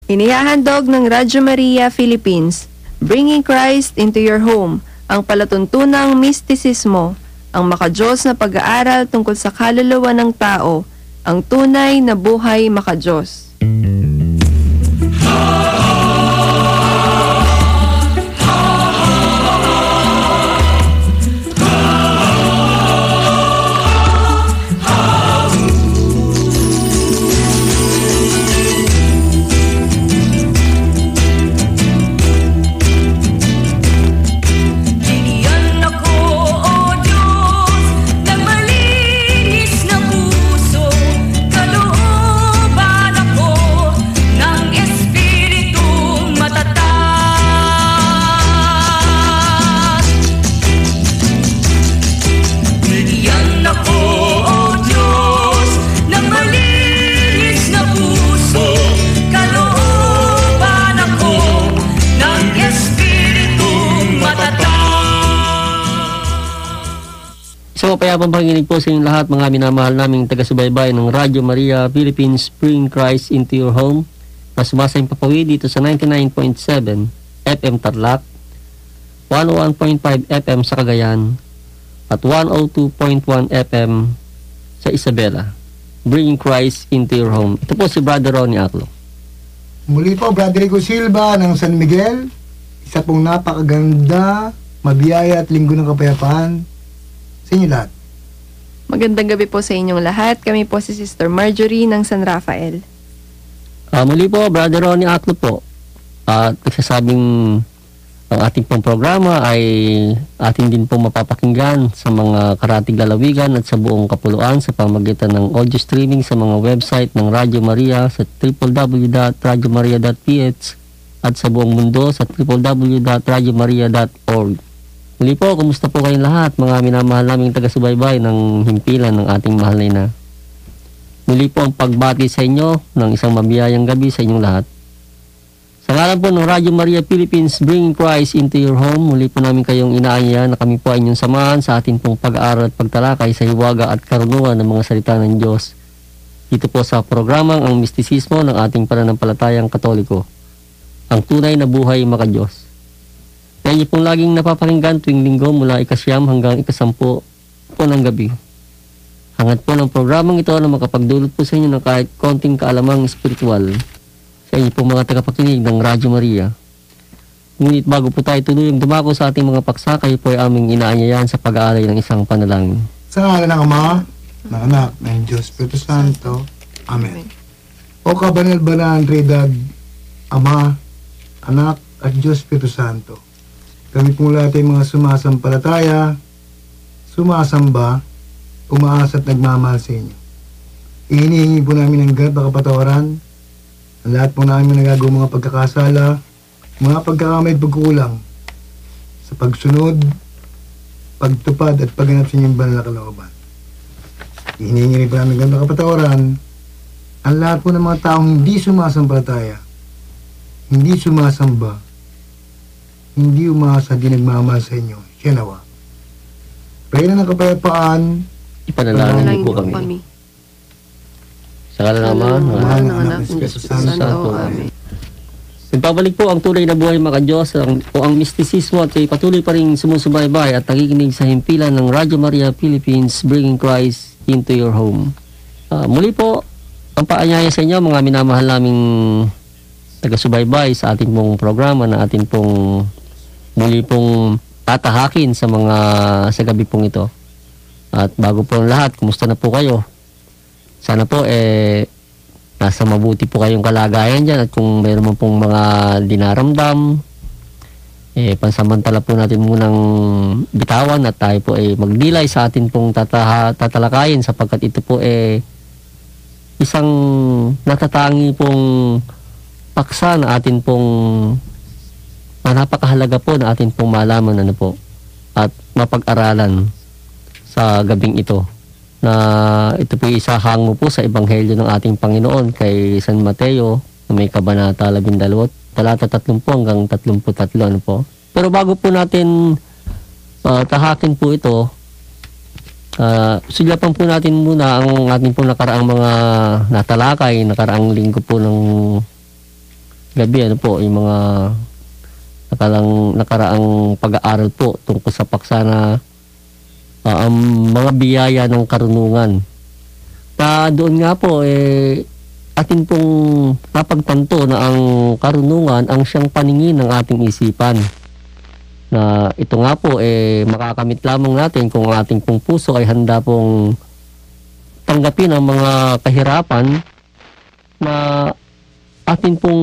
Inihahandog ng Radyo Maria Philippines, Bringing Christ into Your Home, ang palatuntunang mistisismo, ang makadiyos na pag-aaral tungkol sa kaluluwa ng tao, ang tunay na buhay makadiyos. Mapayapang panginig po sa inyong lahat, mga minamahal naming taga-subaybay ng Radyo Maria Philippines, Bring Christ into Your Home, na sumasayang papawid dito sa 99.7 FM Tarlac, 101.5 FM sa Cagayan, at 102.1 FM sa Isabela. Bring Christ into Your Home. Ito po si Brother Ronnie Aclo. Muli po, Brother Rico Silva ng San Miguel. Isa pong napakaganda, mabiyaya at linggo ng kapayapaan sa inyo lahat. Magandang gabi po sa inyong lahat. Kami po si Sister Marjorie ng San Rafael. Muli po, Brother Ronnie Aclo po. At nagsasabing ang ating pong programa ay atin din po mapapakinggan sa mga karatig lalawigan at sa buong kapuluan sa pamagitan ng audio streaming sa mga website ng Radyo Maria sa www.radyomaria.ph at sa buong mundo sa www.radyomaria.org. Muli po, kumusta po kayong lahat, mga minamahal naming taga-subaybay ng himpilan ng ating mahal na ina. Muli po ang pagbati sa inyo ng isang mabiyayang gabi sa inyong lahat. Sa ngalan po ng Radyo Maria Philippines, Bringing Christ into Your Home, muli po namin kayong inaanya na kami po ay inyong samahan sa ating pong pag-aaral at pagtalakay sa hiwaga at karunungan ng mga salita ng Diyos. Dito po sa programang ang mistisismo ng ating pananampalatayang Katoliko, ang tunay na buhay makadiyos. Kaya niyo pong laging napapakinggan tuwing linggo mula ika-9 hanggang ika-10 po ng gabi. Hangat po ng programang ito na makapagdulot po sa inyo ng kahit konting kaalamang espiritual sa inyo pong mga tagapakinig ng Radyo Maria. Ngunit bago po tayo tuluyang dumako sa ating mga paksa, kayo po ay aming inaanyayahan sa pag-aalay ng isang panalangin. Sa ngalan ng Ama, ng Anak, ng Diyos, Espiritu Santo. Amen. O kabanal-banal, Trinidad, Ama, Anak, at Diyos, Espiritu Santo. Kami pong lahat ay mga sumasampalataya, sumasamba, umaasa at nagmamahal sa inyo. Hinihingi po namin ng ganap na kapatawaran ang lahat po namin nagagawang mga pagkakasala, mga pagkakamay at pagkukulang sa pagsunod, pagtupad at pagganap sa inyong banal na kalooban. Hinihingi rin po namin ganap na kapatawaran ang lahat po ng mga taong hindi sumasampalataya, hindi sumasamba, hindi umasa, di nagmamahal sa inyo. Siya nawa. Pray na ng kapayapaan. Ipanalangin po kami. Sa ngalan ng Ama, ng Anak, ng Espiritu Santo. Amen. Nagpabalik po ang tunay na buhay makadiyos o ang mistisismo at kayo patuloy pa rin sumusubaybay at nakikinig sa himpilan ng Radyo Maria Philippines, Bringing Christ into Your Home. Muli po, ang paanyaya sa inyo mga minamahal naming taga-subaybay sa ating pong programa na ating pong muli pong tatahakin sa gabi pong ito. At bago po ang lahat, kumusta na po kayo? Sana po nasa mabuti po kayong kalagayan dyan at kung mayroon mo pong mga dinaramdam, pansamantala po natin munang bitawan at tayo po magdilay sa atin pong tatalakayin sapagkat ito po isang natatangi pong paksa na atin pong napakahalaga po na atin pong malaman at mapag-aralan sa gabing ito na ito po isahango po sa Ebanghelyo ng ating Panginoon kay San Mateo na may kabanata 12, talata 30 hanggang 33 po. Pero bago po natin tahakin po ito, suglapan po natin muna ang ating po nakaraang mga natalakay, nakaraang linggo po ng gabi, ano po, yung mga nakaraang pag-aaral po tungkol sa paksa na ang mga biyaya ng karunungan. Doon nga po, atin pong napagtanto na ang karunungan ang siyang paningin ng ating isipan. Na ito nga po, makakamit lamang natin kung ang ating pong puso ay handa pong tanggapin ang mga kahirapan na atin pong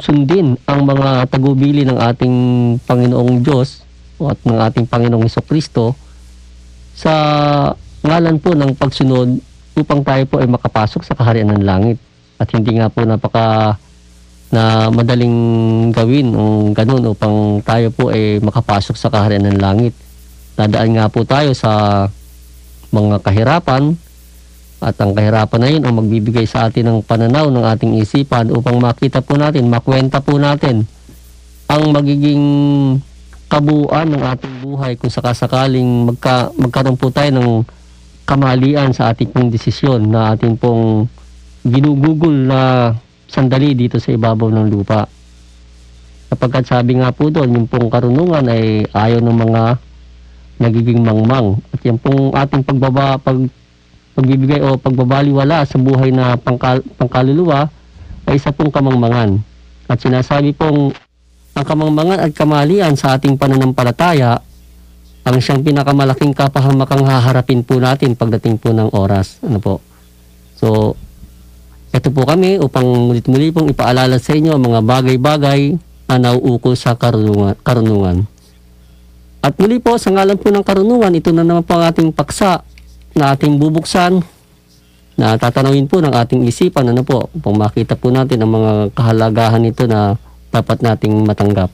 sundin ang mga tagubili ng ating Panginoong Diyos at ng ating Panginoong Hesukristo sa ngalan po ng pagsunod upang tayo po ay makapasok sa kaharian ng langit. At hindi nga po na madaling gawin ang ganun upang tayo po ay makapasok sa kaharian ng langit. Dadaan nga po tayo sa mga kahirapan. At ang kahirapan na yun ang magbibigay sa atin ng pananaw ng ating isipan upang makita po natin, makwenta po natin ang magiging kabuuan ng ating buhay kung sakasakaling magkaroon po tayo ng kamalian sa ating pong desisyon na ating pong ginugugol na sandali dito sa ibabaw ng lupa. Kapagkat sabi nga po doon, yung pong karunungan ay ayaw ng mga nagiging mangmang. At yung pong ating pagbibigay o pagbabaliwala sa buhay na pangkaluluwa ay isa pong kamangmangan. At sinasabi pong ang kamangmangan at kamalian sa ating pananampalataya ang siyang pinakamalaking kapahamakang haharapin po natin pagdating po ng oras. Ano po? So, ito po kami upang muli pong ipaalala sa inyo ang mga bagay-bagay na nauukol sa karunungan. At muli po, sa ngalan po ng karunungan, ito na naman po ang ating paksa na ating bubuksan, na tatanawin po ng ating isipan, ano po, upang makita po natin ang mga kahalagahan nito na dapat nating matanggap.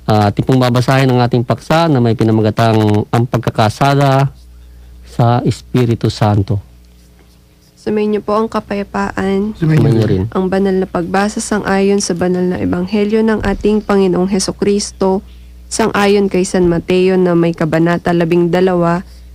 Ating pong babasahin ang ating paksa na may pinamagatang ang pagkakasala sa Espiritu Santo. Sumayin niyo po ang kapayapaan. Sumayin niyo rin. Ang banal na pagbasa sang-ayon sa banal na ebanghelyo ng ating Panginoong Hesukristo, sang-ayon kay San Mateo na may kabanata 12,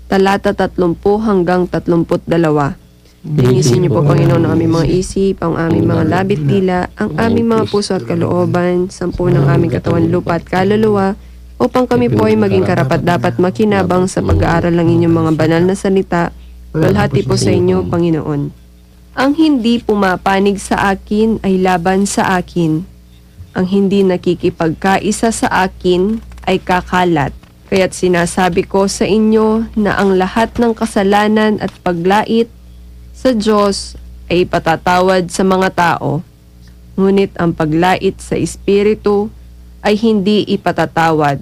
talata 30 hanggang 32. Linisin niyo po, Panginoon, ang aming mga isip, ang aming mga labit dila, ang aming mga puso at kalooban, sampu ng aming katawan, lupa at kaluluwa, upang kami po ay maging karapat-dapat makinabang sa pag-aaral ng inyong mga banal na salita. Walhati po sa inyo, Panginoon. Ang hindi pumapanig sa akin ay laban sa akin. Ang hindi nakikipagkaisa sa akin ay kakalat. Kaya't sinasabi ko sa inyo na ang lahat ng kasalanan at paglait sa Diyos ay patatawad sa mga tao. Ngunit ang paglait sa Espiritu ay hindi ipatatawad.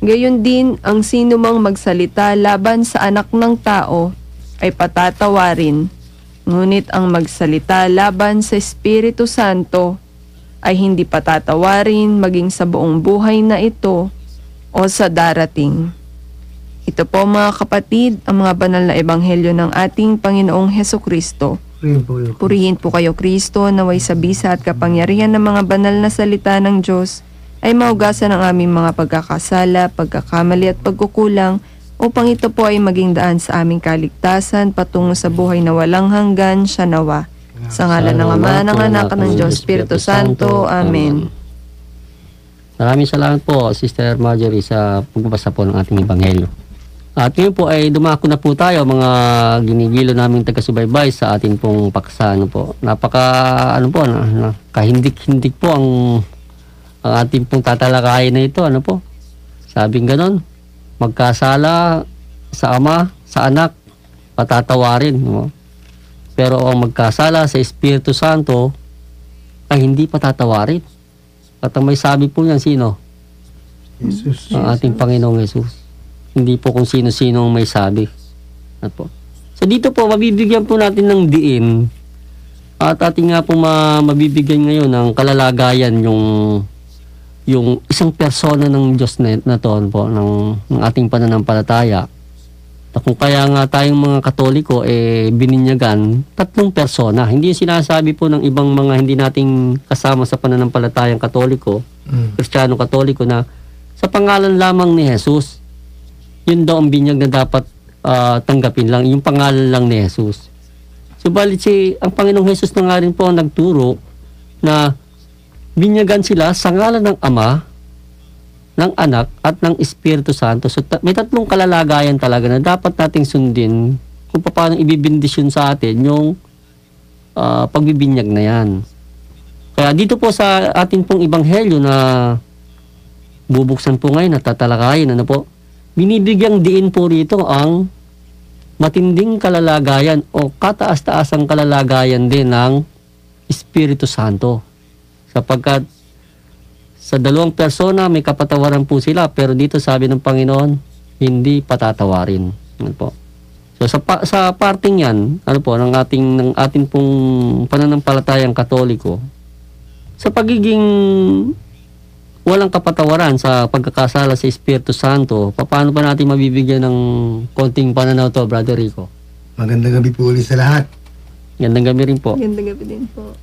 Gayon din ang sinumang magsalita laban sa anak ng tao ay patatawarin. Ngunit ang magsalita laban sa Espiritu Santo ay hindi patatawarin maging sa buong buhay na ito o sa darating. Ito po, mga kapatid, ang mga banal na ebanghelyo ng ating Panginoong Hesukristo. Purihin po kayo, Kristo, naway sa bisa at kapangyarihan ng mga banal na salita ng Diyos ay maugasan ang aming mga pagkakasala, pagkakamali at pagkukulang upang ito po ay maging daan sa aming kaligtasan patungo sa buhay na walang hanggan, siya nawa. Sa ngalan ng Ama, ng Anak, ng Diyos, Espiritu Santo. Amen. Maraming salamat po, Sister Marjorie, sa pagbabasa po ng ating ebanghelyo. At ngayon po ay dumako na po tayo, mga ginigilo naming taga-subaybay sa ating pong paksa. Kahindik-hindik po ang ating pong tatalakayin na ito. Sabing ganon, magkasala sa Ama, sa Anak, patatawarin. Pero ang magkasala sa Espiritu Santo ay hindi patatawarin. At ang may sabi po niyan, sino? Jesus. Ang ating Panginoong Jesus. Hindi po kung sino-sino ang may sabi. So dito po, mabibigyan po natin ng diin. At ating nga po mabibigyan ngayon ng kalalagayan yung isang persona ng Diyos na to po, ng ating pananampalataya. Kung kaya nga tayong mga Katoliko bininyagan 3 persona. Hindi sinasabi po ng ibang mga hindi nating kasama sa pananampalatayang Katoliko, Kristiyano Katoliko, na sa pangalan lamang ni Jesus. Yun daw ang binyag na dapat tanggapin lang, yung pangalan lang ni Jesus. Subalit ang Panginoong Jesus na nga rin po ang nagturo na binyagan sila sa ngalan ng Ama, ng Anak, at ng Espiritu Santo. So, may tatlong kalalagayan talaga na dapat nating sundin kung paano ibibindisyon sa atin yung pagbibinyag na yan. Kaya dito po sa atin pong ebanghelyo na bubuksan po ngayon at tatalakayin, ano po, binibigyang diin po rito ang matinding kalalagayan o kataas-taasang kalalagayan din ng Espiritu Santo. Sapagkat sa dalawang persona may kapatawaran po sila, pero dito sabi ng Panginoon, hindi patatawarin. Ano po? So sa parting yan, ano po, ng ating pong pananampalatayang Katoliko, sa pagiging walang kapatawaran sa pagkakasala sa Espiritu Santo, paano pa natin mabibigyan ng konting pananaw to, Brother Rico? Magandang gabi po ulit sa lahat. Gandang gabi rin po. Gandang gabi din po.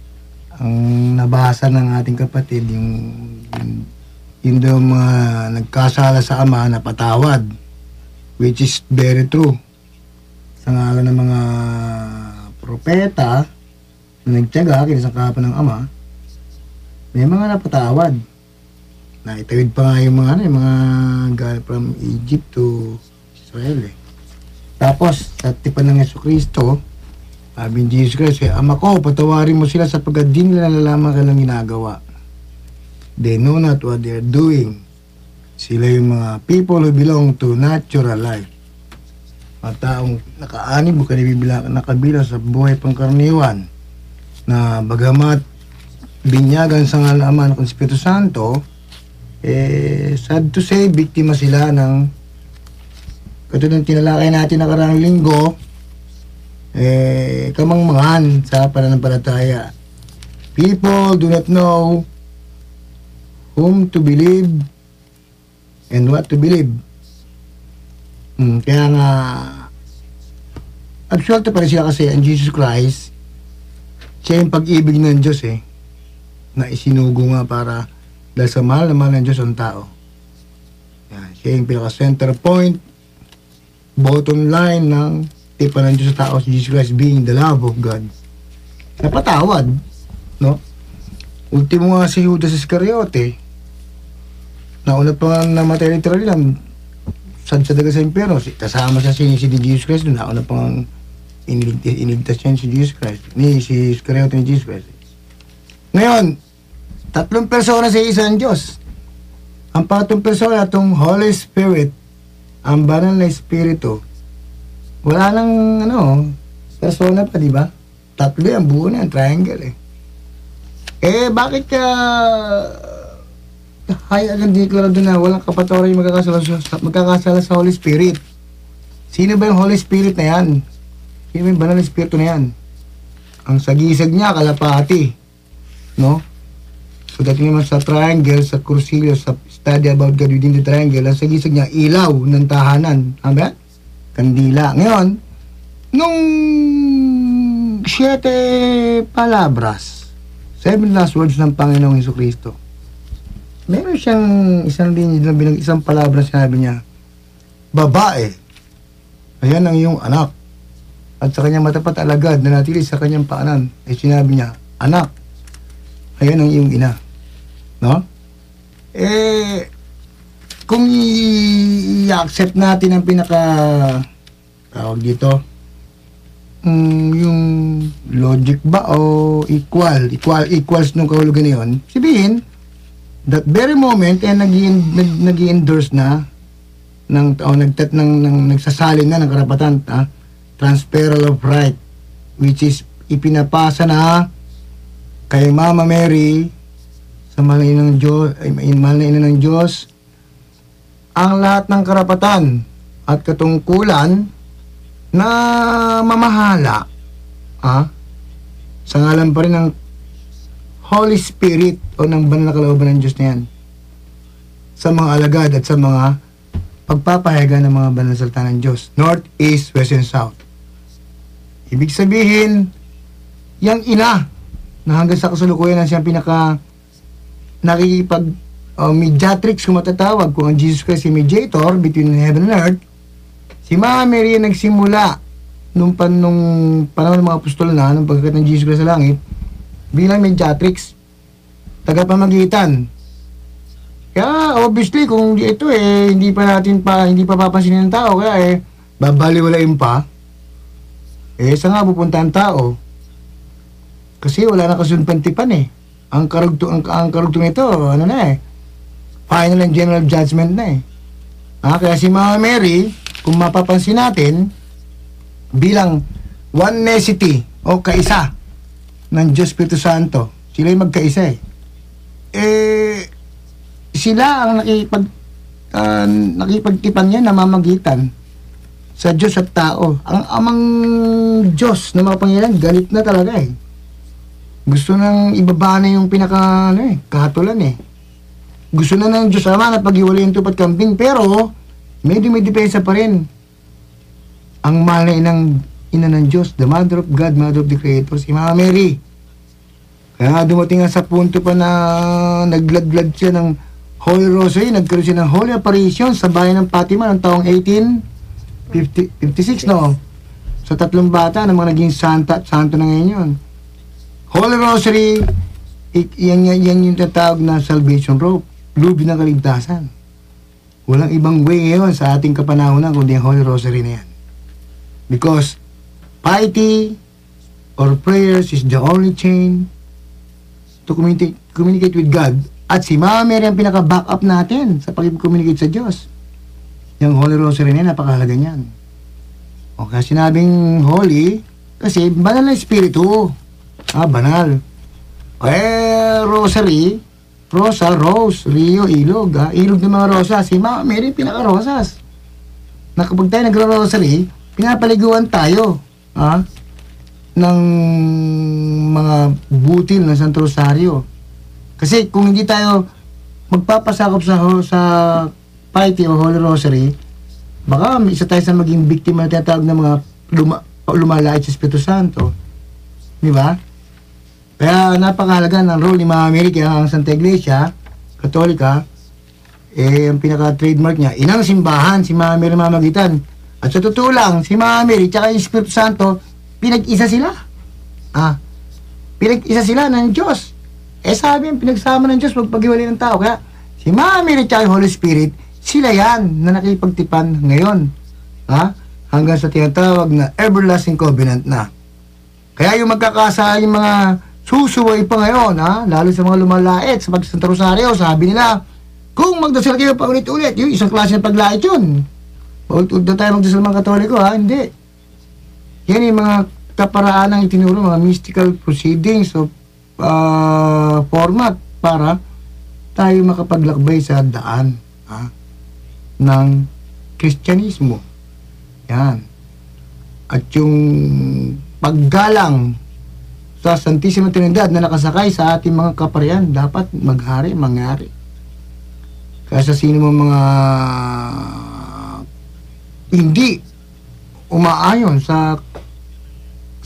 Ang nabasa ng ating kapatid, yung daw mga nagkasala sa Ama na patawad, which is very true. Sa ngalan ng mga propeta na nagtiyaga, kinasangkapan ng Ama, may mga napatawad. Naitawid pa nga yung mga galing from Egypt to Israel. Tapos, sa tipan ng Jesucristo, sabi ni Jesus Christ, Ama ko, patawarin mo sila sapagkat di nila nalalaman kailang ginagawa. They know not what they're doing. Sila yung mga people who belong to natural life. Mga taong nakaanib o nakabilang sa buhay pangkaraniwan na bagamat binyagan sa ngalaman ng Espiritu Santo, sad to say, biktima sila ng katulad ng tinalakay natin nakaraang linggo, kamangmangan sa pananampalataya. People do not know whom to believe and what to believe. Kaya nga, absuelto pa rin sila kasi ang Jesus Christ, siya yung pag-ibig ng Diyos na isinugo nga para dahil sa mahal na mahal ng Diyos ang tao. Yan, siya yung pinaka-center point, bottom line ng tipan ng Diyos sa tao, si Jesus Christ being the love of God. Napatawad, no? Ultimo nga si Judas Iscariote, nauna pa nga namatay literally lang, sa daga sa impyerno, kasama siya si Jesus Christ, nauna pa nga iniligtas siya si Jesus Christ, si Iscariote ni Jesus Christ. Ngayon, tatlong persona sa isang Diyos. Ang patong persona, itong Holy Spirit, ang banal na Espiritu. Wala nang, persona pa, di ba? Tatlo yan, buo na yan, triangle bakit ka agad deklarado na walang kapatawaran yung magkakasala sa Holy Spirit? Sino ba yung Holy Spirit na yan? Sino ba yung banal na Espiritu na yan? Ang sagisag niya, kalapati. No? So dati naman sa triangle, sa kursilyo, sa study about God within the triangle, ang sagisag niya, ilaw ng tahanan. Amen? Kandila. Ngayon, nung 7 palabras, 7 last words ng Panginoong Jesucristo, meron siyang isang palabra sinabi niya, babae, ayan ang iyong anak. At sa kanyang matapat alagad na natili sa kanyang paanan, ay sinabi niya, anak, ayan ang iyong ina. No? Kung i-accept natin ang tawag dito, yung logic ba o equals nung kahulugan na yun, sabihin, that very moment, nag-i-endorse na, nagsasalin na ng karapatan, transferal of right, which is ipinapasa na kay Mama Mary sa mahal na ina ng Diyos ang lahat ng karapatan at katungkulan na mamahala sa ngalan pa rin ng Holy Spirit o ng banal na kalooban ng Diyos na yan sa mga alagad at sa mga pagpapahayagan ng mga banal na salita ng Diyos, North, East, West, and South. Ibig sabihin, yung ina na hanggang sa kasalukuyan na siyang mediatrix kung matatawag, kung ang Jesus Christ si mediator between heaven and earth, si Mama Mary nagsimula nung panahon ng mga apostol na, nung pagkakat ng Jesus Christ sa langit, bilang mediatrix. tagapamagitan. Kaya obviously kung ito hindi pa papansinin ng tao, kaya babaliwalain pa. Saan nga pupunta ang tao? Kasi wala na kasunpantipan Ang karugtong ito, final and general judgment na kaya si Mama Mary, kung mapapansin natin, bilang onenessity o kaisa ng Diyos Espiritu Santo, sila yung magkaisa sila ang nakipagtipan niya, namamagitan sa Diyos at tao. Ang amang Diyos na mapangyarihan, galit na talaga Gusto nang ibaba na yung kahatulan Gusto na ng Diyos Ama na pag-iwalayin tupat kambing, pero may depensa pa rin. Ang mahal na ina ng Diyos, the Mother of God, Mother of the Creator, si Mama Mary. Kaya dumating nga sa punto pa na naglaglag siya ng Holy Rosary, nagkaroon siya ng Holy Apparition sa bayan ng Fatima ng taong 1856, sa 3 bata na mga naging santa at santo na ngayon yun. Holy Rosary, yan yung tatawag na salvation rope, lube ng kaligtasan. Walang ibang way ngayon sa ating kapanahonan kundi ang Holy Rosary na yan. Because piety or prayers is the only chain to communicate with God. At si Mama Mary ang pinaka-backup natin sa pag-communicate sa Diyos. Yung Holy Rosary na yan, napakahalaga niyan. O kaya sinabing holy, kasi banal na espiritu. Banal. Rosary, Rosa, Rose, Rio, Ilog. Ilog ng mga rosa. Si Mama Mary, pinaka-rosas. Na kapag tayo nagro-rosary, pinapaliguan tayo ng mga butil ng Santo Rosario. Kasi kung hindi tayo magpapasakop sa piety o Holy Rosary, baka isa tayo sa maging biktima na tinatawag ng mga lumalait sa Espiritu Santo. Di ba? Kaya napakahalaga ng role ni Mama Mary, kaya ang Santa Iglesia Katolika, ang pinaka-trademark niya, inang simbahan, si Mama Mary mamagitan. At sa totoo lang, si Mama Mary tsaka yung Espiritu Santo, pinag-isa sila. Pinag-isa sila ng Diyos. Sabi yung pinagsama ng Diyos, magpag-iwalay ng tao. Kaya si Mama Mary tsaka yung Holy Spirit, sila yan na nakipagtipan ngayon. Hanggang sa tinatawag na everlasting covenant na. Kaya yung magkakasa, yung mga susuway pa ngayon, lalo sa mga lumalait sa Santa Rosario, sabi nila, kung magdasal kayo pa ulit-ulit, yung isang klase ng paglait yun. Paulit-ulit na tayo magdasal mga Katoliko, hindi. Yan yung mga kaparaan ng itinuro, mga mystical proceedings o format para tayo makapaglakbay sa daan ng Kristyanismo. Yan. At yung paggalang sa Santisima Trinidad na nakasakay sa ating mga kaparian, dapat mangyari. Kaya sa sino mo mga hindi umaayon sa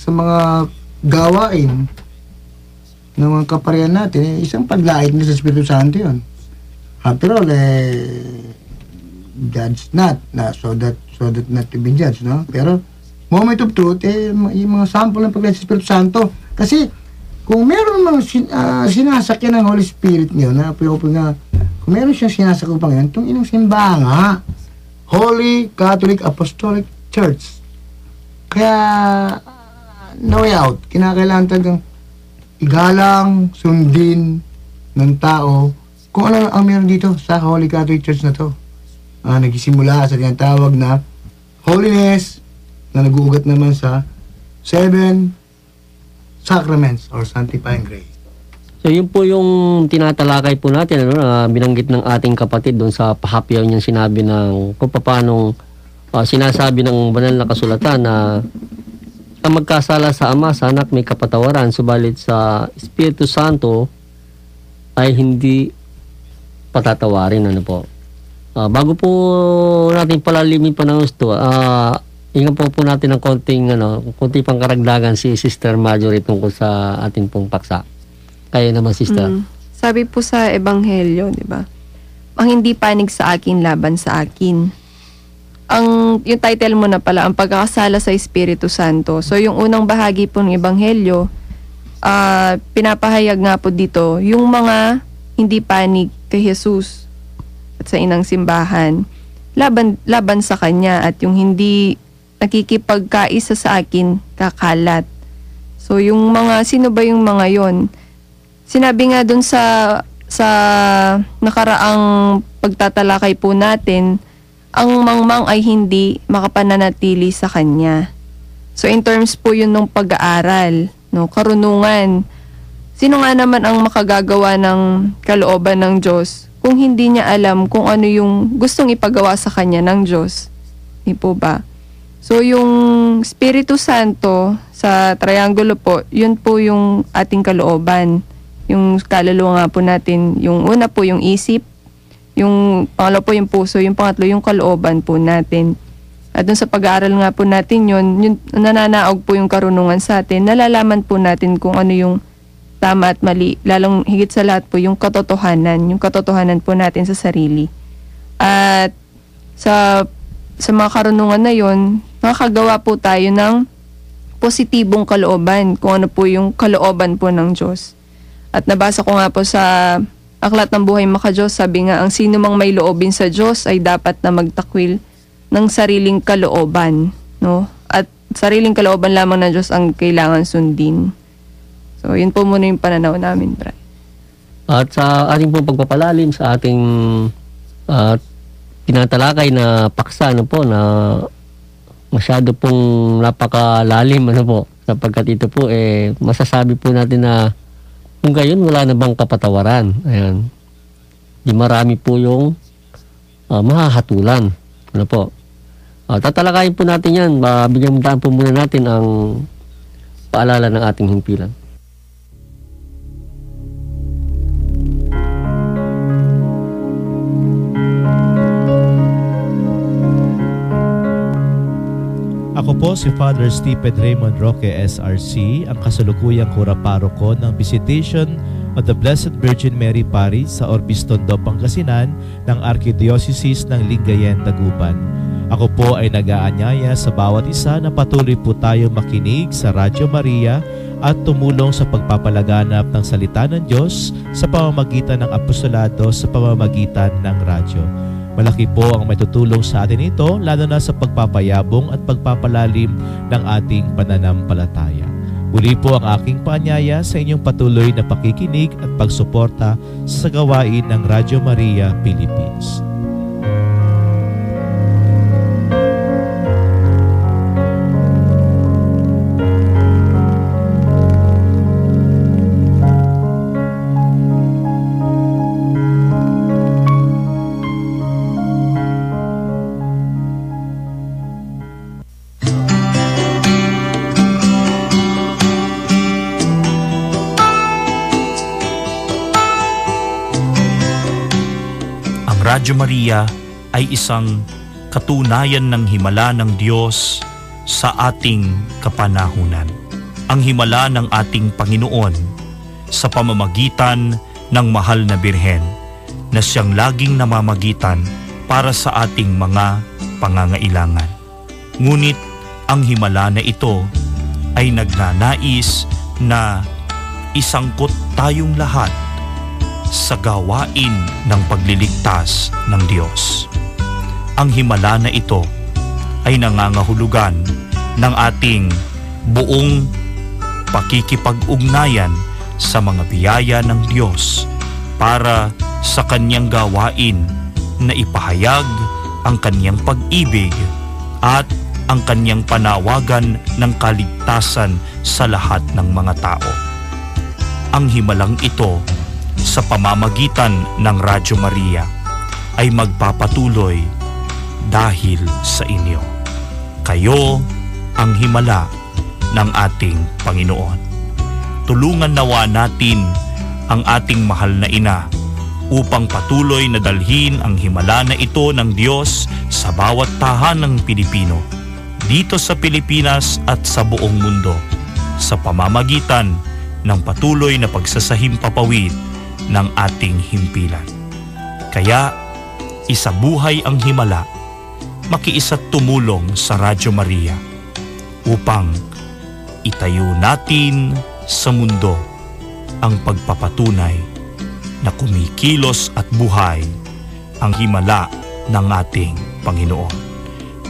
mga gawain ng mga kaparian natin, isang paglait na sa Espiritu Santo yun. After all, judge not, so that not to be judged, no? Pero moment of truth, yung mga sample ng paglait sa Espiritu Santo. Kasi kung meron mga sinasakyan ng Holy Spirit niyo, kung meron siyang sinasakupang yan, itong inang simbahan Holy Catholic Apostolic Church. Kaya no way out, kinakailangan talagang igalang, sundin ng tao kung ano ang meron dito sa Holy Catholic Church na to. Nagsisimula sa tinatawag na holiness na nag-uugat naman sa 7 sacraments or sanctifying grace. So yun po yung tinatalakay po natin, na binanggit ng ating kapatid doon sa pahapyaw niyang sinabi ng kung paano sinasabi ng banal na kasulatan na ang magkasala sa Ama, sa Anak may kapatawaran, subalit sa Espiritu Santo ay hindi patatawarin. Bago po natin palalimin pa ng gusto, ingat po natin ng konting pangkaragdagan si Sister Marjorie tungkol sa ating pong paksa. Kaya naman, Sister. Sabi po sa Ebanghelyo, di ba? Ang hindi panig sa akin, laban sa akin. Yung title mo na pala, ang pagkakasala sa Espiritu Santo. So, yung unang bahagi po ng Ebanghelyo, pinapahayag nga po dito yung mga hindi panig kay Jesus at sa inang simbahan laban sa kanya, at yung hindi nakikipagkaisa sa akin kakalat. So yung mga, sino ba yung mga yon? Sinabi nga dun sa nakaraang pagtatalakay po natin, ang mangmang ay hindi makapananatili sa kanya. So in terms po yun ng pag-aaral, no, karunungan. Sino nga naman ang makagagawa ng kalooban ng Diyos kung hindi niya alam kung ano yung gustong ipagawa sa kanya ng Diyos? Di po ba? So yung Espiritu Santo sa triangulo po, yun po yung ating kalooban. Yung kaluluwa nga po natin, yung una po yung isip, yung pangalawa po yung puso, yung pangatlo yung kalooban po natin. At dun sa pag-aaral nga po natin yun nananaog po yung karunungan sa atin, nalalaman po natin kung ano yung tama at mali, lalong higit sa lahat po yung katotohanan po natin sa sarili. At sa mga karunungan na yun, makakagawa po tayo ng positibong kalooban, kung ano po yung kalooban po ng Diyos. At nabasa ko nga po sa Aklat ng Buhay Makadiyos, sabi nga, ang sino mang may loobin sa Diyos ay dapat na magtakwil ng sariling kalooban, no? At sariling kalooban lamang ng Diyos ang kailangan sundin. So, yun po muna yung pananaw namin, Brad. At sa ating pong pagpapalalim sa ating pinatalakay na paksa, ano po, na masyado pong napakalalim, ano po, sapagkat ito po, masasabi po natin na kung gayon, wala na bang kapatawaran? Ayan. Di marami po yung mahahatulan. Ano po? Tatalakayin po natin yan. Bigyan mo po muna natin ang paalala ng ating himpilan. Ako po si Father Stephen Raymond Roque SRC, ang kasalukuyang kura-paroko ng Visitation of the Blessed Virgin Mary Parish sa Orbis Tondo, Pangasinan ng Archdiocese ng Lingayen, Taguban. Ako po ay nag-aanyaya sa bawat isa na patuloy po tayo makinig sa Radyo Maria at tumulong sa pagpapalaganap ng salita ng Diyos sa pamamagitan ng apostolado sa pamamagitan ng radyo. Malaki po ang may tutulong sa atin ito, lalo na sa pagpapayabong at pagpapalalim ng ating pananampalataya. Muli po ang aking paanyaya sa inyong patuloy na pakikinig at pagsuporta sa gawain ng Radyo Maria Philippines. Radyo Maria ay isang katunayan ng himala ng Diyos sa ating kapanahunan. Ang himala ng ating Panginoon sa pamamagitan ng mahal na Birhen na siyang laging namamagitan para sa ating mga pangangailangan. Ngunit ang himala na ito ay nagnanais na isangkot tayong lahat sa gawain ng pagliligtas ng Diyos. Ang himala na ito ay nangangahulugan ng ating buong pakikipag-ugnayan sa mga biyaya ng Diyos para sa Kanyang gawain na ipahayag ang Kanyang pag-ibig at ang Kanyang panawagan ng kaligtasan sa lahat ng mga tao. Ang himalang ito sa pamamagitan ng Radyo Maria ay magpapatuloy dahil sa inyo. Kayo ang himala ng ating Panginoon. Tulungan nawa natin ang ating mahal na ina upang patuloy na dalhin ang himala na ito ng Diyos sa bawat tahanang Pilipino dito sa Pilipinas at sa buong mundo sa pamamagitan ng patuloy na pagsasahimpapawid ng ating himpilan. Kaya, isabuhay ang himala, makiisa't tumulong sa Radyo Maria upang itayo natin sa mundo ang pagpapatunay na kumikilos at buhay ang himala ng ating Panginoon.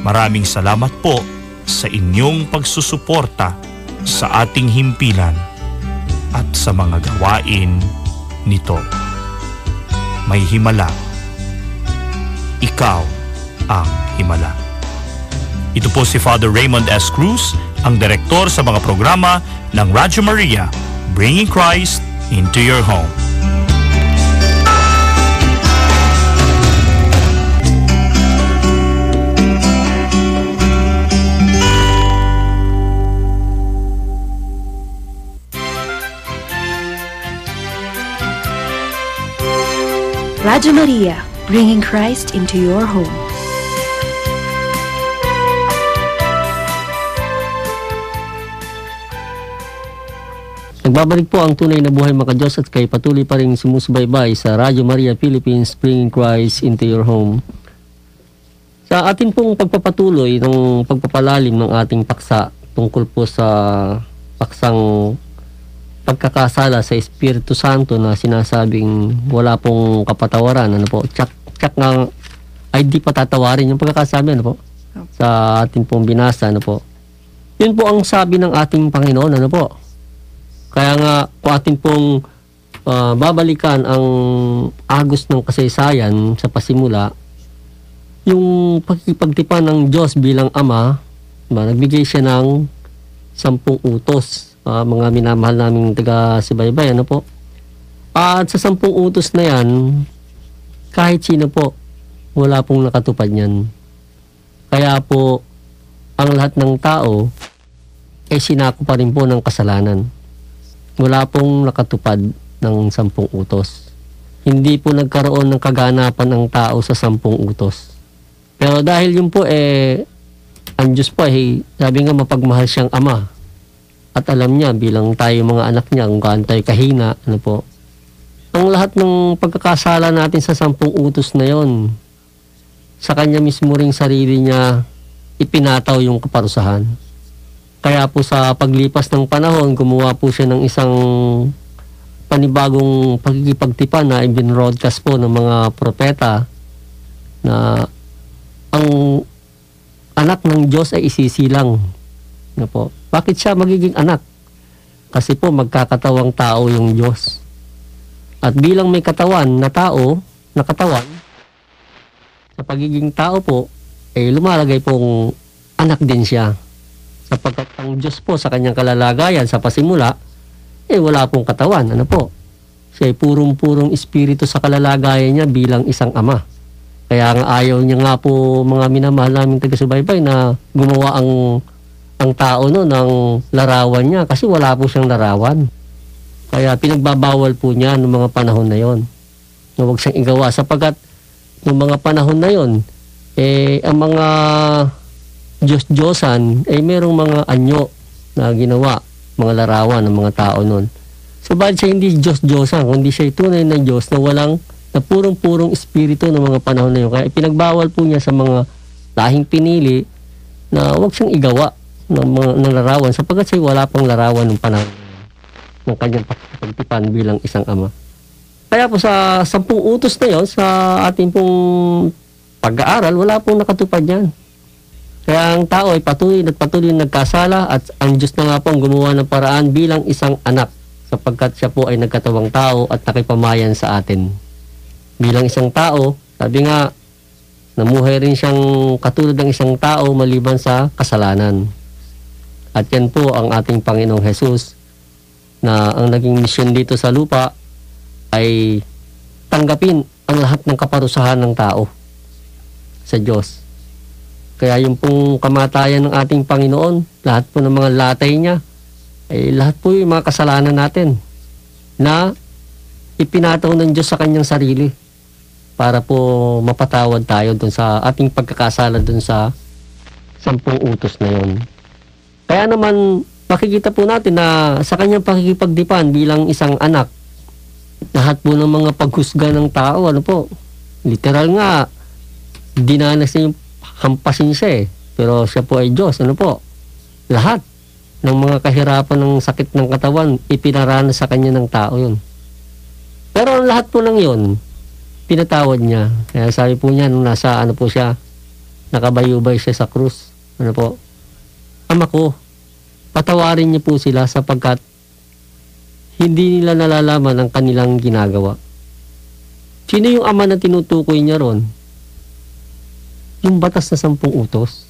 Maraming salamat po sa inyong pagsusuporta sa ating himpilan at sa mga gawain nito. May himala, ikaw ang himala. Ito po si Father Raymond S. Cruz, ang direktor sa mga programa ng Radyo Maria, Bringing Christ into your home. Radyo Maria, bringing Christ into your home. Nagbabalik po ang tunay na buhay mga Diyos at kayo patuloy pa rin sumusubaybay sa Radyo Maria Philippines, bringing Christ into your home. Sa ating pong pagpapatuloy ng pagpapalalim ng ating paksa tungkol po sa paksang pagkakasala sa Espiritu Santo na sinasabing wala pong kapatawaran, ano po, tsak nga ay di patatawarin yung pagkakasabi, ano po, sa ating pong binasa, ano po. Yun po ang sabi ng ating Panginoon, ano po. Kaya nga, kung ating pong babalikan ang agos ng kasaysayan sa pasimula, yung pagkikipagtipan ng Diyos bilang Ama, nagbigay siya ng 10 utos. Mga minamahal naming taga-subaybay, ano po. At sa 10 utos na yan, kahit sino po, wala pong nakatupad yan. Kaya po, ang lahat ng tao, ay sinako pa rin po ng kasalanan. Wala pong nakatupad ng 10 utos. Hindi po nagkaroon ng kaganapan ng tao sa 10 utos. Pero dahil yun po, ang Diyos po, sabi nga mapagmahal siyang Ama. At alam niya, bilang tayo mga anak niya, kung kaan tayo kahina, ano po. Ang lahat ng pagkakasala natin sa 10 utos na yon, sa kanya mismo ring sarili niya, ipinataw yung kaparusahan. Kaya po sa paglipas ng panahon, gumawa po siya ng isang panibagong pagkikipagtipan na ibinroadcast po ng mga propeta na ang anak ng Diyos ay isisilang. Ano po? Bakit siya magiging anak? Kasi po magkakatawang tao yung Diyos. At bilang may katawan na tao, na katawan, sa pagiging tao po, lumalagay pong anak din siya. Sapagkat ang Diyos po sa kanyang kalalagayan sa pasimula, wala pong katawan. Ano po? Siya ay purong-purong espiritu sa kalalagayan niya bilang isang ama. Kaya nga ayaw niya nga po mga minamahal naming taga-subaybay na gumawa ang tao no ng larawan niya kasi wala po siyang larawan. Kaya pinagbabawal po niya noong mga panahon na yon. Na huwag siyang igawa sapagkat noong mga panahon na yon, ang mga Diyos-Diyosan merong mga anyo na ginawa, mga larawan ng mga tao noon. So bakit siya hindi Diyos-Diyosan, kundi siya tunay na Diyos na purong-purong espiritu ng mga panahon na yun. Kaya pinagbawal po niya sa mga lahing pinili na huwag siyang igawa ng larawan sapagkat siya wala pang larawan ng panahon ng kanyang pagtipan bilang isang ama. Kaya po sa 10 utos na yun, sa ating pong pag-aaral, wala pong nakatupad yan. Kaya ang tao ay patuloy nagkasala at ang Diyos na nga po ang gumawa ng paraan bilang isang anak sapagkat siya po ay nagkatawang tao at nakipamayan sa atin. Bilang isang tao, sabi nga, namuhay rin siyang katulad ng isang tao maliban sa kasalanan. At yan po ang ating Panginoong Jesus na ang naging misyon dito sa lupa ay tanggapin ang lahat ng kaparusahan ng tao sa Diyos. Kaya yung pong kamatayan ng ating Panginoon, lahat po ng mga latay niya, lahat po yung mga kasalanan natin na ipinataw ng Diyos sa kanyang sarili para po mapatawad tayo dun sa ating pagkakasala dun sa 10 utos na yon. Kaya naman, makikita po natin na sa kanyang pakikipagdipan bilang isang anak, lahat po ng mga paghusga ng tao, ano po, literal nga, dinanas niya yung hampasin siya pero siya po ay Diyos, ano po, lahat ng mga kahirapan ng sakit ng katawan, ipinaranas sa kanya ng tao yun. Pero ang lahat po ng yun, pinatawad niya. Kaya sabi po niya, nung nasa ano po siya, nakabayubay siya sa krus. Ano po? Ama ko, patawarin niyo po sila sapagkat hindi nila nalalaman ang kanilang ginagawa. Sino yung ama na tinutukoy niya ron? Yung batas na 10 utos.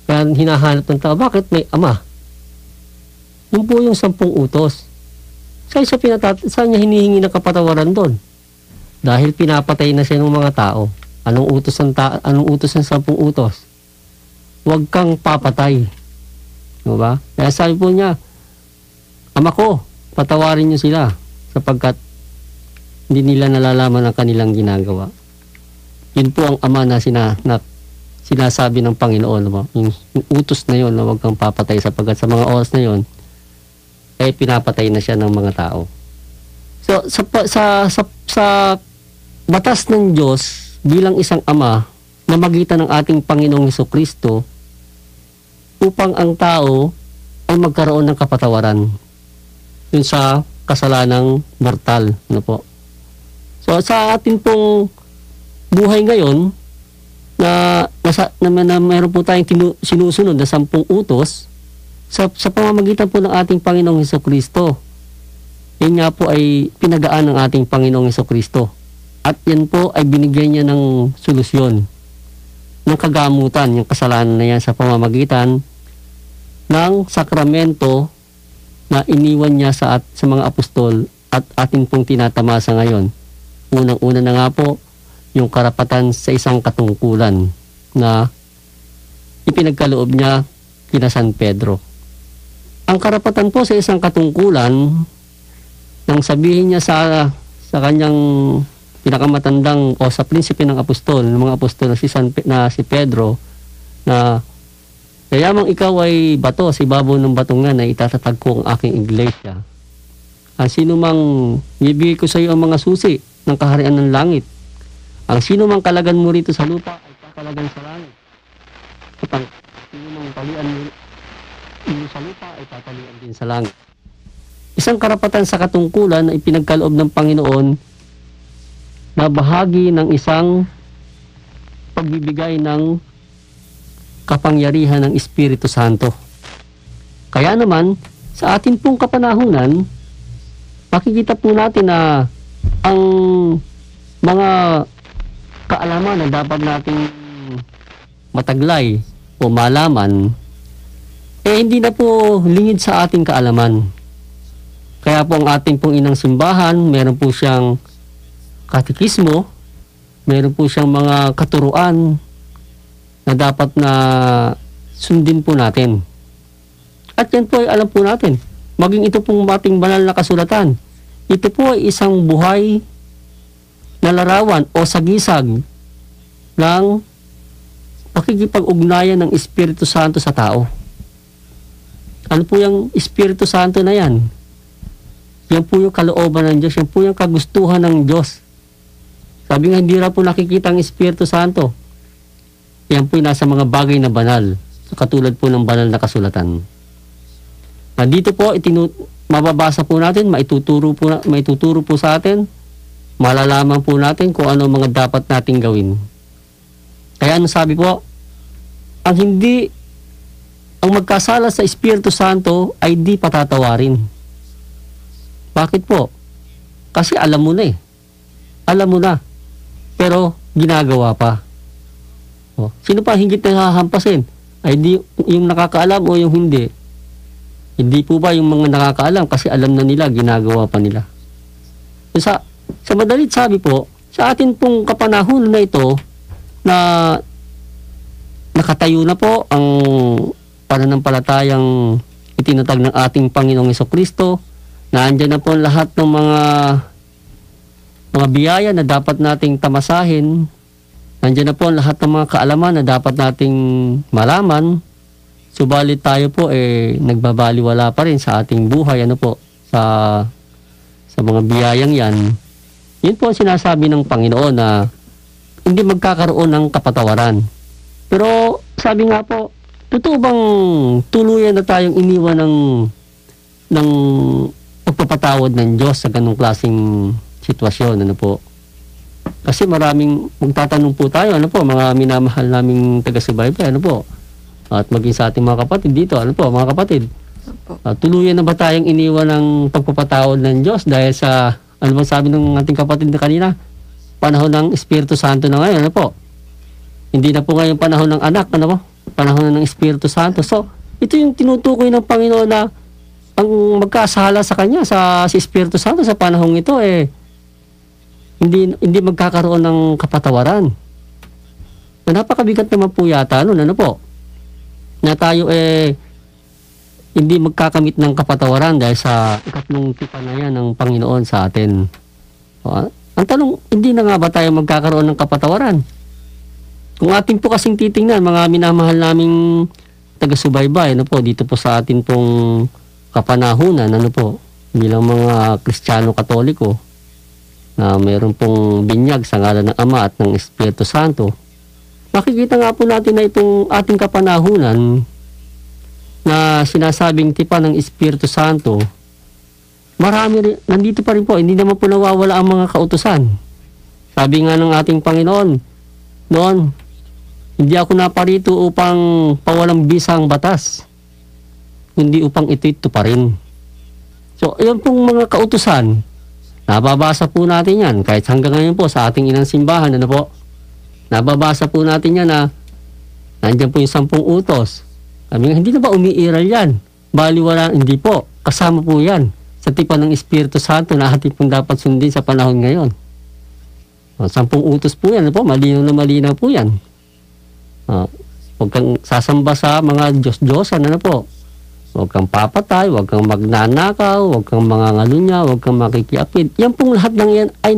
Kaya hinahanap ng tao, bakit may ama? Yun po yung 10 utos. Saan niya hinihingi ng kapatawaran doon? Dahil pinapatay na siya ng mga tao. Anong utos ng 10 utos? Huwag kang papatay. Diba? Kaya sabi po niya, ama ko, patawarin niyo sila sapagkat hindi nila nalalaman ang kanilang ginagawa. Yun po ang ama na sinasabi ng Panginoon. Diba? Yung utos na yun na huwag kang papatay sapagkat sa mga oras na yun, eh pinapatay na siya ng mga tao. So sa batas ng Diyos bilang isang ama na magitan ng ating Panginoong Hesukristo upang ang tao ay magkaroon ng kapatawaran yun sa kasalanang mortal. Ano po? So sa atin pong buhay ngayon na meron po tayong sinusunod na 10 utos sa pamamagitan po ng ating Panginoong Hesukristo. Yan nga po ay pinagaan ng ating Panginoong Hesukristo. At yan po ay binigyan niya ng solusyon, ng kagamutan, yung kasalanan na yan sa pamamagitan ng sakramento na iniwan niya sa mga apostol at atin pong tinatamasa ngayon. Unang-una na nga po, yung karapatan sa isang katungkulan na ipinagkaloob niya kina San Pedro. Ang karapatan po sa isang katungkulan nang sabihin niya sa kanyang pinakamatandang o sa prinsipe ng apostol, ng mga apostol na si Pedro, na kayamang ikaw ay bato, si babaw ng batong nga na itatatag ko ang aking iglesia. Sino mang ibigay ko sa iyo ang mga susi ng kaharian ng langit. Ang sino mang kalagan mo rito sa lupa ay kakalagan sa langit. At ang sino mang talian mo sa lupa ay tatalian din sa langit. Isang karapatan sa katungkulan na ipinagkaloob ng Panginoon na bahagi ng isang pagbibigay ng kapangyarihan ng Espiritu Santo. Kaya naman, sa atin pong kapanahunan, makikita po natin na ang mga kaalaman na dapat nating mataglay o malaman, hindi na po lingid sa ating kaalaman. Kaya po ang ating pong inang simbahan, meron po siyang katekismo, meron po siyang mga katuruan na dapat na sundin po natin. At yan po ay alam po natin. Maging ito pong ating banal na kasulatan. Ito po ay isang buhay na larawan o sagisag ng pakikipag-ugnayan ng Espiritu Santo sa tao. Ano po yung Espiritu Santo na yan? Yan po yung kalooban ng Diyos. Yan po yung kagustuhan ng Diyos. Sabi nga, hindi na po nakikita ang Espiritu Santo. Yan po yung nasa mga bagay na banal. Katulad po ng banal na kasulatan. Dito po, mababasa po natin, maituturo po sa atin, malalaman po natin kung ano mga dapat nating gawin. Kaya ano sabi po, ang magkasala sa Espiritu Santo ay di patatawarin. Bakit po? Kasi alam mo na eh. Alam mo na. Pero ginagawa pa. Sino pa higit na hahampasin? Ay di yung nakakaalam o yung hindi? Hindi po ba yung mga nakakaalam kasi alam na nila, ginagawa pa nila. Sa madalit sabi po, sa atin pong kapanahon na ito na nakatayo na po ang pananampalatayang itinatag ng ating Panginoong Hesukristo, na andyan na po lahat ng mga biyaya na dapat nating tamasahin. Nandiyan na po lahat ng mga kaalaman na dapat nating malaman. Subalit tayo po nagbabaliwala pa rin sa ating buhay sa mga biyayang yan. Yun po ang sinasabi ng Panginoon na hindi magkakaroon ng kapatawaran. Pero sabi nga po, totoo bang tuluyan na tayong iniwan ng pagpapatawad ng Diyos sa ganung klaseng sitwasyon? Ano po? Kasi maraming magtatanong po tayo, ano po, mga minamahal naming taga-subaybay, ano po? At maging sa ating mga kapatid dito, ano po, mga kapatid? Tuluyan na ba tayong iniwan ng pagpapatawad ng Diyos dahil sa, ano bang sabi ng ating kapatid na kanina? Panahon ng Espiritu Santo na ngayon, ano po? Hindi na po ngayon panahon ng anak, ano po? Panahon na ng Espiritu Santo. So, ito yung tinutukoy ng Panginoon na ang magkasala sa Kanya, sa Espiritu Santo sa panahong ito, hindi magkakaroon ng kapatawaran. Na napakabigat naman po yata nun, ano po? Na tayo hindi magkakamit ng kapatawaran dahil sa ikatlong tipan na yan ng Panginoon sa atin. Ang tanong, hindi na nga ba tayo magkakaroon ng kapatawaran? Kung atin po kasing titingnan, mga minamahal naming taga-subaybay, ano po, dito po sa atin pong kapanahunan, ano po, bilang mga Kristiyano Katoliko, na mayroon pong binyag sa ngalan ng Ama at ng Espiritu Santo, makikita nga po natin na itong ating kapanahunan na sinasabing tipan ng Espiritu Santo, marami rin, nandito pa rin po, hindi naman po nawawala ang mga kautusan. Sabi nga ng ating Panginoon noon, hindi ako naparito upang pawalang bisa ang batas, hindi upang ito'y tuparin. So, ayan pong mga kautusan, nababasa po natin yan, kahit hanggang ngayon po sa ating inang simbahan, ano po, nababasa po natin yan na nandiyan po yung 10 utos. Hindi na ba umiiral yan? Baliwala, hindi po. Kasama po yan sa tipan ng Espiritu Santo na ating pong dapat sundin sa panahon ngayon. 10 utos po yan, ano po? Malinaw na malinaw po yan. Huwag kang sasamba sa mga Diyos-Diyosan, ano po? Huwag kang papatay, huwag kang magnanakaw, huwag kang mangangalunya, huwag kang makikiapid. Yan pong lahat ng yan ay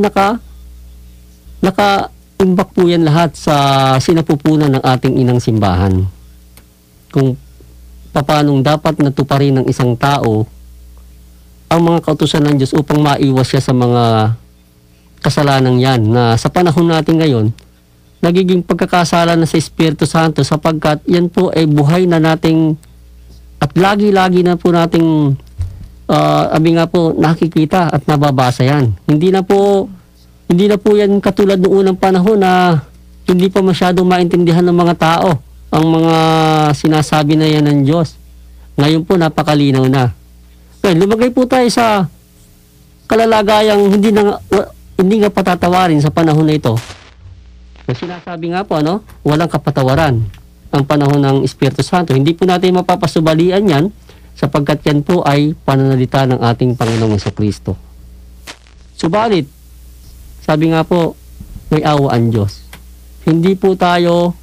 naka-imbak po yan lahat sa sinapupunan ng ating inang simbahan. Kung paanong dapat natuparin ng isang tao ang mga kautusan ng Diyos upang maiwas siya sa mga kasalanan yan na sa panahon natin ngayon nagiging pagkakasala na sa Espiritu Santo sapagkat yan po ay buhay na nating at lagi-lagi na po nating nga po nakikita at nababasa yan. Hindi na po yan katulad noong unang panahon na hindi pa masyadong maintindihan ng mga tao ang mga sinasabi na yan ng Diyos. Ngayon po napakalinaw na. Well, lumagay po tayo sa kalalagayang hindi nga patatawarin sa panahon na ito. Kasi sinasabi nga po, walang kapatawaran ang panahon ng Espiritu Santo. Hindi po natin mapapasubalian yan sapagkat yan po ay pananalita ng ating Panginoong Jesucristo. Subalit, sabi nga po, may awa ang Diyos. Hindi po tayo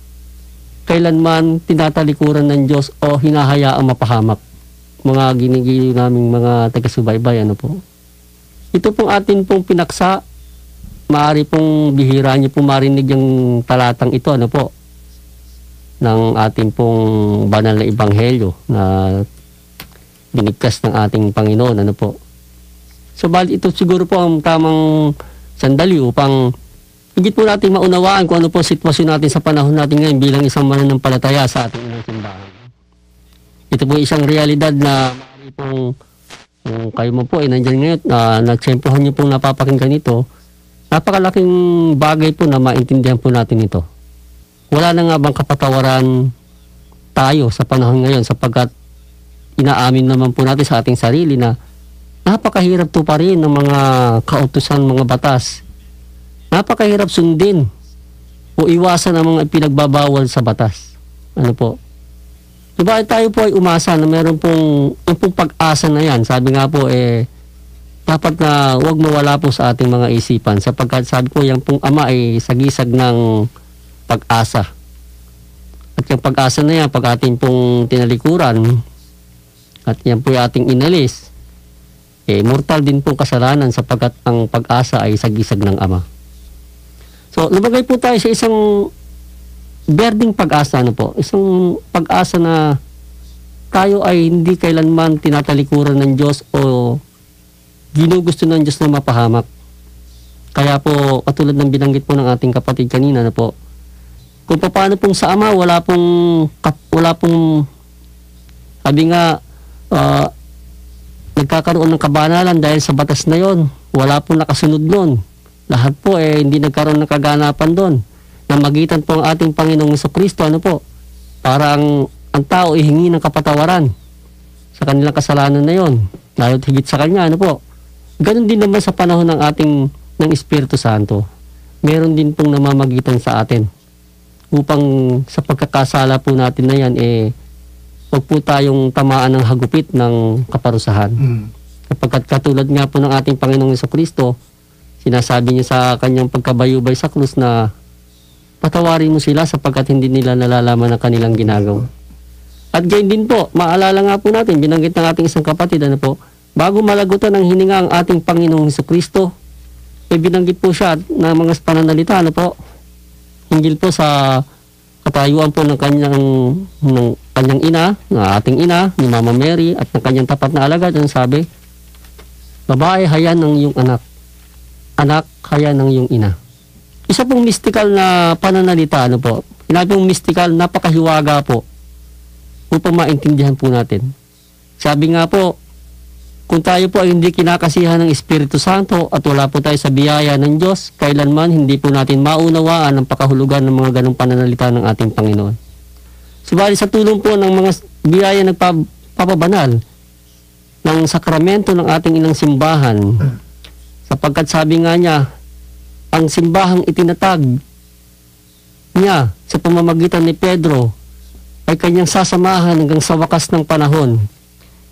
kailanman tinatalikuran ng Diyos o hinahayaang mapahamak. Mga ginigiliw naming mga taga-subaybay, ano po. Ito pong atin pong pinaksa, maaari pong bihira niyo po marinig yung talatang ito, ano po, ng ating pong banal na ebanghelyo na binigkas ng ating Panginoon, ano po. So, bali ito siguro po ang tamang sandali upang higit po natin maunawaan kung ano po sitwasyon natin sa panahon natin ngayon bilang isang mananampalataya sa ating inang simbahan. Ito po isang realidad na maaari pong kung kayo mo po nandyan ngayon na tsempohan niyo pong napapakinggan ito, napakalaking bagay po na maintindihan po natin ito. Wala na nga bang kapatawaran tayo sa panahon ngayon sapagkat inaamin naman po natin sa ating sarili na napakahirap tuparin ng mga kautusan, mga batas. Napakahirap sundin o iwasan ang mga pinagbabawal sa batas. Ano po? Diba tayo po ay umasa na meron pong pag-asa na yan. Sabi nga po dapat na huwag mawala po sa ating mga isipan sapagkat sabi po yung pong Ama ay sagisag ng pag-asa. At yung pag-asa na yan, pag ating pong tinalikuran at yan po yung ating inalis, mortal din pong kasalanan sapagkat ang pag-asa ay sagisag ng Ama. So, lumagay po tayo sa isang berding pag-asa, ano po. Isang pag-asa na tayo ay hindi kailanman tinatalikuran ng Diyos o ginugusto ng Diyos na mapahamak. Kaya po, katulad ng binanggit po ng ating kapatid kanina, ano po, Kung paano pong sa Ama, wala pong sabi nga, nagkakaroon ng kabanalan dahil sa batas na yon. Wala pong nakasunod nun. Lahat po hindi nagkaroon ng kaganapan doon. Namagitan po ang ating Panginoong Jesucristo, ano po, para ang tao ihingi ng kapatawaran sa kanilang kasalanan na yon. Lalo't higit sa Kanya, ano po. Ganon din naman sa panahon ng Espiritu Santo. Meron din pong namamagitan sa atin upang sa pagkakasala po natin na yan, huwag po tayong tamaan ng hagupit ng kaparusahan. Kapag katulad nga po ng ating Panginoong Jesucristo, sinasabi niya sa kanyang pagkabayubay sa krus na patawarin mo sila sapagkat hindi nila nalalaman ang kanilang ginagawa. At gayon din po, maalala nga po natin, binanggit ng ating isang kapatid, ano po, bago malagutan ng hininga ang ating Panginoong Jesucristo, binanggit po siya na mga pananalita, ano po, hinggil po sa katayuan po ng kanyang ina, ng ating ina, ni Mama Mary, at ng kanyang tapat na alagad. Ang sabi, babae, haya ng iyong anak. Anak, haya ng iyong ina. Isa pong mystical na pananalita, ano po. Sinabi pong mystical, napakahiwaga po upang maintindihan po natin. Sabi nga po, kung tayo po ay hindi kinakasihan ng Espiritu Santo at wala po tayo sa biyaya ng Diyos, kailanman hindi po natin maunawaan ang pakahulugan ng mga ganong pananalita ng ating Panginoon. Subalit sa tulong po ng mga biyaya nagpapabanal ng sakramento ng ating inang simbahan, sapagkat sabi nga niya, ang simbahang itinatag niya sa pamamagitan ni Pedro ay kanyang sasamahan hanggang sa wakas ng panahon.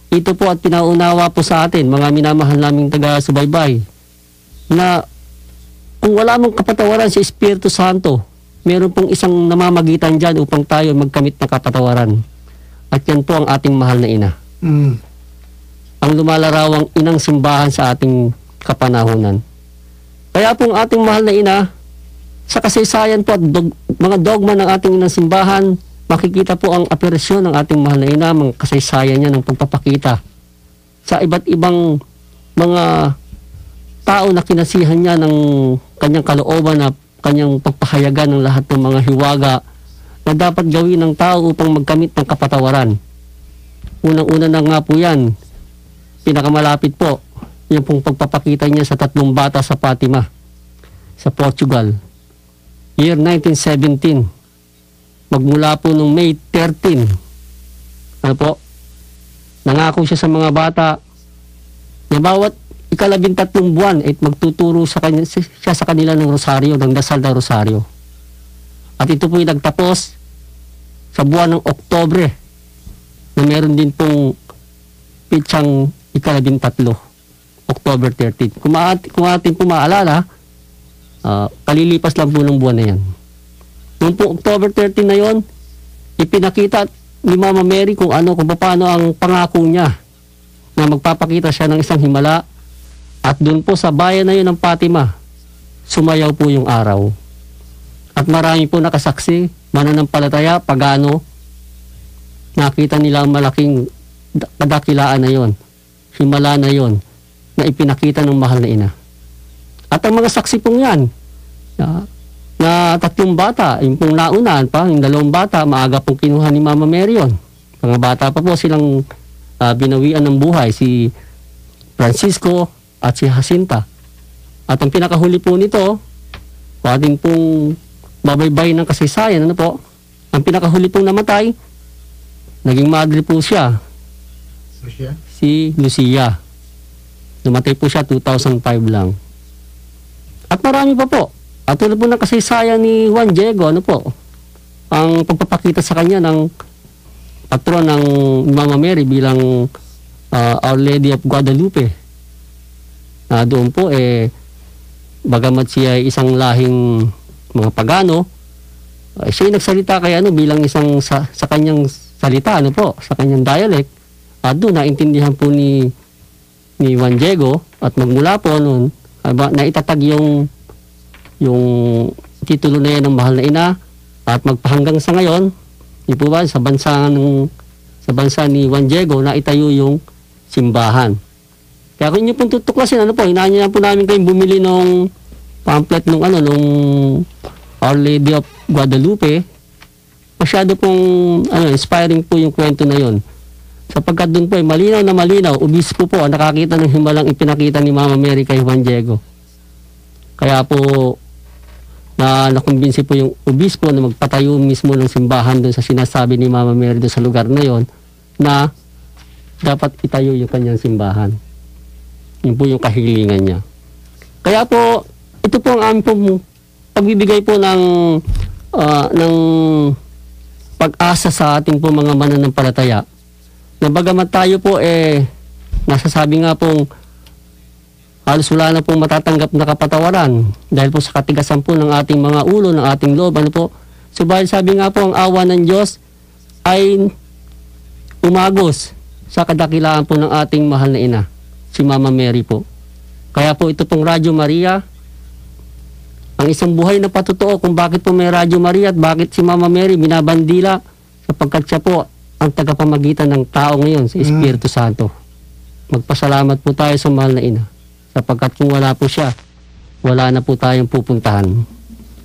Ito po at pinaunawa po sa atin, mga minamahal naming taga-subaybay, na kung wala mong kapatawaran si Espiritu Santo, meron pong isang namamagitan dyan upang tayo magkamit na kapatawaran. At yan po ang ating mahal na ina. Ang lumalarawang inang simbahan sa ating kapanahonan. Kaya po ang ating mahal na ina, sa kasaysayan po at mga dogma ng ating inang simbahan, makikita po ang aperasyon ng ating mahal na ina, mga kasaysayan niya ng pagpapakita sa iba't ibang mga tao na kinasihan niya ng kanyang kalooban na kanyang pagpahayagan ng lahat ng mga hiwaga na dapat gawin ng tao upang magkamit ng kapatawaran. Unang-una na nga po yan, pinakamalapit po, yung pong pagpapakita niya sa 3 bata sa Fatima, sa Portugal, year 1917. Magmula po nung May 13, ano po, nangako siya sa mga bata na bawat 13 buwan ay magtuturo siya sa kanila ng rosaryo, ng dasal na rosaryo. At ito po yung nagtapos sa buwan ng Oktobre na meron din pong pitsang 13, October 13. Kung atin po maalala, kalilipas lang po ng buwan na yan. Noong po October 13 na yon, ipinakita ni Mama Mary kung paano ang pangako niya na magpapakita siya ng isang himala at doon po sa bayan na yun ng Fatima, sumayaw po yung araw. At marami po nakasaksi, mananampalataya, pagano, nakita nila ang malaking kadakilaan na yon, himala na yon, na ipinakita ng mahal na ina. At ang mga saksi pong yan, na 3 bata, yung pong naunaan pa, yung 2 bata, maaga pong kinuha ni Mama Mary yun. Mga bata pa po silang binawian ng buhay, si Francisco at si Jacinta. At ang pinakahuli po nito, ating pong babaybay ng kasaysayan, ano po, ang pinakahuli pong namatay, naging madre po siya, si Lucia. Namatay po siya 2005 lang. At marami pa po. At tulad po ng kasaysayan ni Juan Diego, ano po, ang pagpapakita sa kanya ng patron ng Mama Mary bilang Our Lady of Guadalupe. Doon po, bagamat siya ay isang lahing mga pagano, siya ay nagsalita kay bilang isang sa kanyang salita, sa kanyang dialect. At doon, naintindihan po ni Juan Diego at magmula po noon, naitatag yung titulo na yan ng mahal na ina at magpahanggang sa ngayon, di po ba, sa bansa ni Juan Diego na itayo yung simbahan. Kaya kung inyo pong tutuklasin, inaanyayan po namin kayong bumili ng pamphlet nung Our Lady of Guadalupe, masyado pong inspiring po yung kwento na yon. Sapagkat doon po ay malinaw na malinaw, obispo po ang nakakita ng himalang ipinakita ni Mama Mary kay Juan Diego. Kaya po nakumbinsi po yung obispo na magpatayo mismo ng simbahan doon sa sinasabi ni Mama Mary doon sa lugar na yon, na dapat itayo yung kanyang simbahan. Yun po yung kahilingan niya. Kaya po, ito po ang aming pong pagbibigay po ng pag-asa sa ating po mga mananampalataya. Na bagamat tayo po nasasabi nga pong halos wala na pong matatanggap na kapatawaran dahil po sa katigasan po ng ating mga ulo, ng ating loob, subalit sabi nga po ang awa ng Diyos ay umagos sa kadakilaan po ng ating mahal na ina, si Mama Mary po. Kaya po ito pong Radyo Maria, ang isang buhay na patotoo kung bakit po may Radyo Maria at bakit si Mama Mary binabandila, sapagkat siya po ang tagapamagitan ng tao ngayon sa Espiritu Santo. Magpasalamat po tayo sa mahal na ina, sapagkat kung wala po siya, wala na po tayong pupuntahan.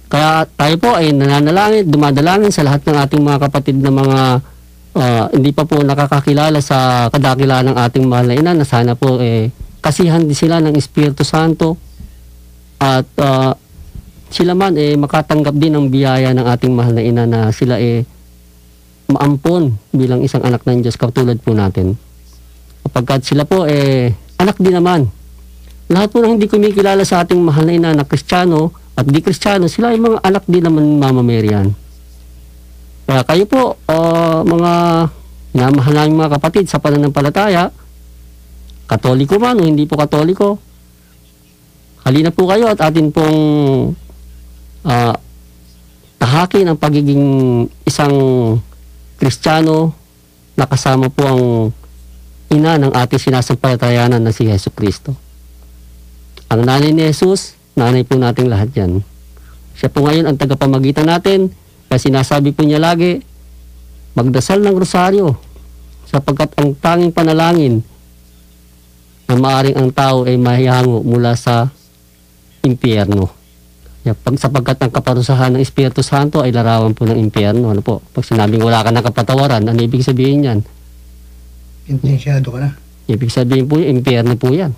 Kaya tayo po ay nananalangin, dumadalangin sa lahat ng ating mga kapatid na mga hindi pa po nakakakilala sa kadakilaan ng ating mahal na ina, na sana po kasihan din sila ng Espiritu Santo at sila man makatanggap din ng biyaya ng ating mahal na ina na sila maampon bilang isang anak ng Diyos katulad po natin. Kapagkat sila po anak din naman. Lahat po ng hindi kumikilala sa ating mahal na ina na Kristiyano at di Kristiyano, sila ay mga anak din naman ni Mama Mary yan. Kaya kayo po, mga minamahal namin mga kapatid sa pananampalataya, Katoliko man o hindi po Katoliko, halina po kayo at atin pong tahakin ang pagiging isang Kristiyano na kasama po ang ina ng ating sinasampalatayanan na si Hesus Kristo. Ang nanay ni Jesus, nanay po nating lahat yan. Siya po ngayon ang tagapamagitan natin, kaya sinasabi po niya lagi, magdasal ng rosaryo, sapagkat ang tanging panalangin na maaring ang tao ay mahihango mula sa impyerno. Sapagkat ang kaparusahan ng Espiritu Santo ay larawan po ng impyerno. Ano po? Pag sinabing wala ka ng kapatawaran, ano ibig sabihin yan? Intensyado ka na. Ibig sabihin po yung impyerno po yan.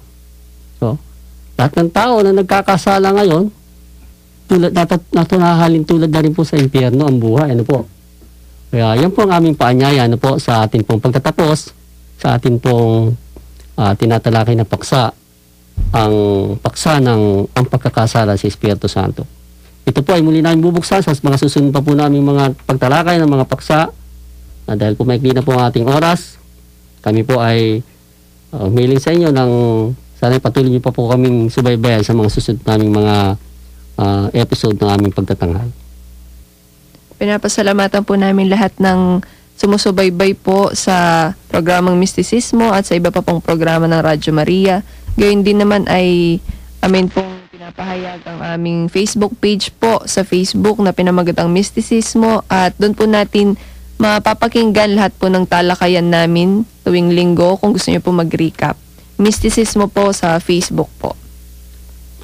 So, lahat ng tao na nagkakasala ngayon, natunahalin tulad na rin po sa impyerno ang buhay. Ano po? Kaya yan po ang aming paanyaya po sa ating pong pagtatapos, sa ating pong tinatalakay na paksa, ang paksa ng ang pagkakasala sa Espiritu Santo. Ito po ay muli namin bubuksan sa mga susunod pa po namin mga pagtalakay ng mga paksa, dahil po maikli na po ang ating oras. Kami po ay mailing sa inyo ng sana patuloy niyo pa po kaming subaybayan sa mga susunod naming mga episode ng aming pagtatanghal. Pinapasalamatan po namin lahat ng sumusubaybay po sa programang Mistisismo at sa iba pa pong programa ng Radyo Maria. Gayun din naman ay amin pong pinapahayag ang aming Facebook page po sa Facebook na pinamagatang Mistisismo, at doon po natin mapapakinggan lahat po ng talakayan namin tuwing linggo kung gusto niyo po mag-recap. Mistisismo po sa Facebook po.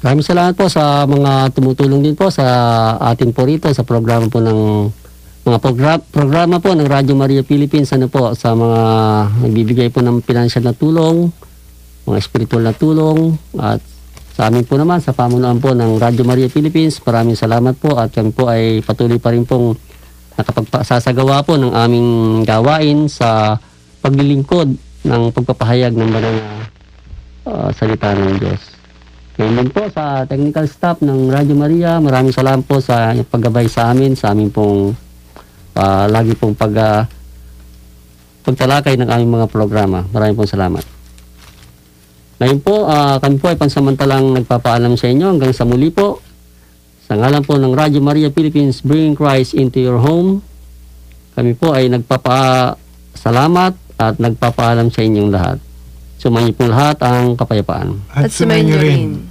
Maraming salamat po sa mga tumutulong din po sa atin po rito sa programa po ng mga programa po ng Radyo Maria Philippines, po sa mga nagbibigay po ng financial na tulong, mga spiritual na tulong, at sa amin po naman sa pamunuan po ng Radyo Maria Philippines, maraming salamat po, at kami po ay patuloy pa rin pong nakapagpasasagawa po ng aming gawain sa paglilingkod ng pagpapahayag ng banal na salita ng Diyos. Ngayon din po sa technical staff ng Radyo Maria, maraming salamat po sa paggabay sa amin, sa aming pong lagi pong pagtalakay ng aming mga programa. Maraming pong salamat. Ngayon po, kami po ay pansamantalang nagpapaalam sa inyo hanggang sa muli po. Sa ngalan po ng Radyo Maria Philippines, Bringing Christ into Your Home, kami po ay nagpapasalamat at nagpapaalam sa inyong lahat. Sumayin po lahat ang kapayapaan. At sumayin niyo rin.